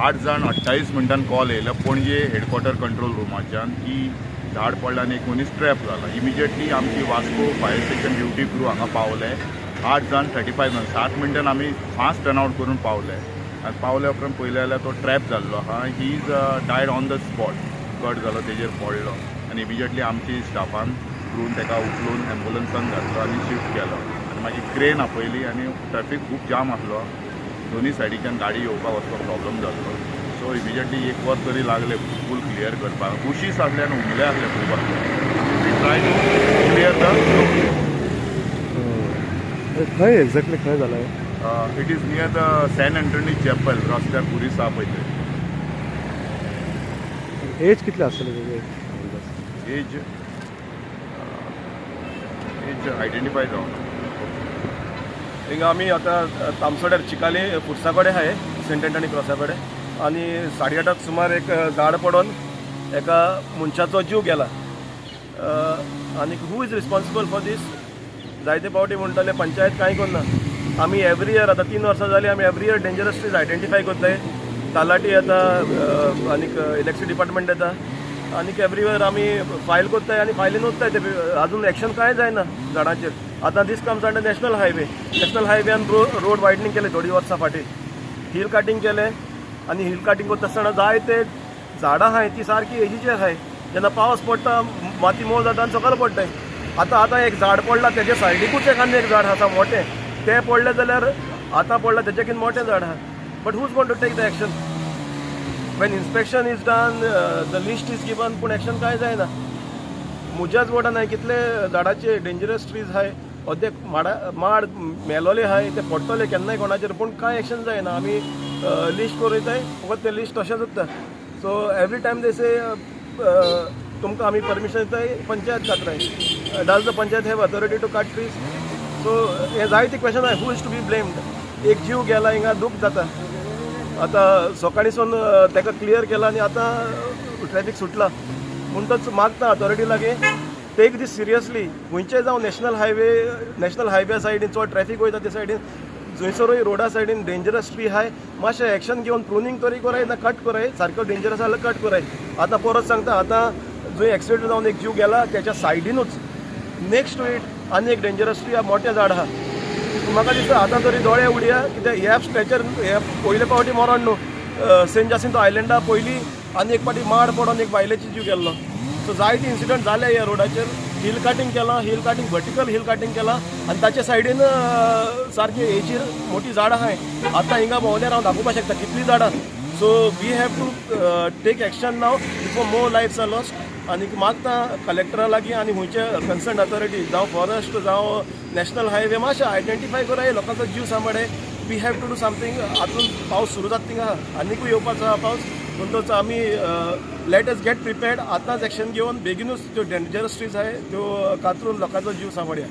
8 जाण 28 मिनटान कॉल येयला पणजे हेडक्वॉर्टर कंट्रोल रूमाच्यान की झाड पडला आनी एक मनीस ट्रॅप जाला. इमिजिएटली आमची Vasco fire station duty crew हांगा पावले. 8 जाण 35 मिनट 7 मिनटान आमी फास्ट टर्न आउट करून पावले आनी पावल्या उपरांत पळयलें जाल्यार तो ट्रॅप जाल्लो आहा. He is died on the spot. Cut जालो तेजेर पडलो आनी इमिजिएटली आमची स्टाफान करून ताका उखलून एम्बुलन्सान घातलो आनी शिफ्ट केलो आनी मागीर क्रेन आपयली आनी ट्रॅफीक खूब जाम आसलो. दोनी सायडीच्यान गाडी येवपाक वचपाक प्रॉब्लम जाल्लो. सो इमिजिएटली एक वर तरी लागले फूल क्लियर करपाक. बुशीस आसले आनी उमले आसले खूब आसले. ट्राय टू क्लियर द खंय एक्झॅक्टली खंय जाला it is near the Saint Antony chapel रस्त्यार पुरीस आहा पळय थंय. एज कितले आसतले तेजे? एज आयडेंटिफाय जावन हिंगा आमी आतां तामसोड्यार चिकाली फुडसा कडेन आहाय सेंट एंटनी क्रॉसा कडेन आनी 8:30 सुमार एक झाड पडून एका मनशाचो जीव गेला. आनी हू इज रिस्पॉन्सिबल फॉर दीस? जायते फावटी म्हणटाले पंचायत कांय करना. आमी एवरी इयर आतां 3 वर्सां जालीं आमी every year dangerous trees identify करताय. तालाटी येता आनीक इलेक्ट्रिसिटी डिपार्टमेंट येता आनीक एवरी इयर आमी फायल करताय आनी फायलीन वताय. ते आजून एक्शन कांय जायना झाडांचेर. आतां दीस कम्स अंडर नॅशनल हायवेन रोड वायडनींग केले थोडी वर्सां फाटीं. हिल काटींग केलें आनी हिल काटींग करता आसतना जायते झाडां आहाय ती सारकी एजीचेर आहाय. जेन्ना पावस पडटा माती मोल जाता आनी सकयल पडटाय. आतां एक झाड पडला तेजे सायडीकूच एक आनी एक झाड आसा मोटें. तें पडलें जाल्यार आतां पडला तेजेकीन मोटें झाड आहा. But who's going to take the action? When inspection is done the list is given पूण एक्शन कांय जायना. म्हज्याच वॉर्डान हांवें कितले झाडाचे डेंजरस ट्रीज आहाय अर्दे माड मेलोले आहाय ते पडटले केन्नाय कोणाचेर पूण कांय एक्शन जायना. आमी लिस्ट करयताय फकत तें लिस्ट तशेंच उरता. So every time they say तुमकां आमी परमिशन दिताय पंचायत कातराय. Does the panchayat have authority to cut trees? So हे जायती क्वेश्चन आहाय. Who is to be blamed? एक जीव गेला हिंगा दूख जाता. आतां सकाळीसून ताका क्लियर केला आनी आतां ट्रॅफीक सुटला. म्हणटच मागता अथॉरिटी लागीं टेक दीस सिरियसली. खंयचेय जावं नॅशनल हायवे सायडीन चड ट्रॅफीक वयता ते सायडीन जंयसरूय रोडा सायडीन डेंजरस ट्री आहाय मातशें एक्शन घेवन प्रुनींग तरी कराय ना कट कराय. सारको डेंजरस जाल्यार कट कराय. आतां परत सांगता आतां जंय एक्सिडेंट जावन एक जीव गेला त्याच्या सायडीनूच नेक्स्ट टू इट आनी एक डेंजरस ट्री मोटें झाड आहा. म्हाका दिसता आतां तरी दोळे उडया कित्याक ह्या स्ट्रेचर हे पयले फावटी मरण न्हू. सेंट जासिंतो आयलँडा पयलीं आनी एक फावटी माड पडोन एक बायलेची जीव गेल्लो. सो जायते इन्सिडंट जाले ह्या रोडाचेर. हिल काटींग केलां वर्टिकल हिल काटींग केलां आनी ताचे सायडीन सारकी एजीर मोठी झाडां आहाय. आतां हिंगा भोंवल्यार हांव दाखोवपाक शकता कितलीं झाडां. So we have to take action now before more lives are lost. आनी मागता कलेक्टरा लागीं आनी खंयचे कन्सर्न अथॉरिटी जावं फॉरेस्ट जावं नॅशनल हायवे मातशें आयडेंटिफाय कराय लोकांचो जीव सांबाळाय. We have to do something. आतां पावस सुरू जाता थिंगा आनीकूय येवपाचो आहा पावस. म्हणटच आमी लेट अस गेट प्रिपेर्ड. आतांच एक्शन घेवन बेगीनूच ज्यो डेंजरस ट्रीज आहाय त्यो कातरून लोकांचो जीव सांबाळया.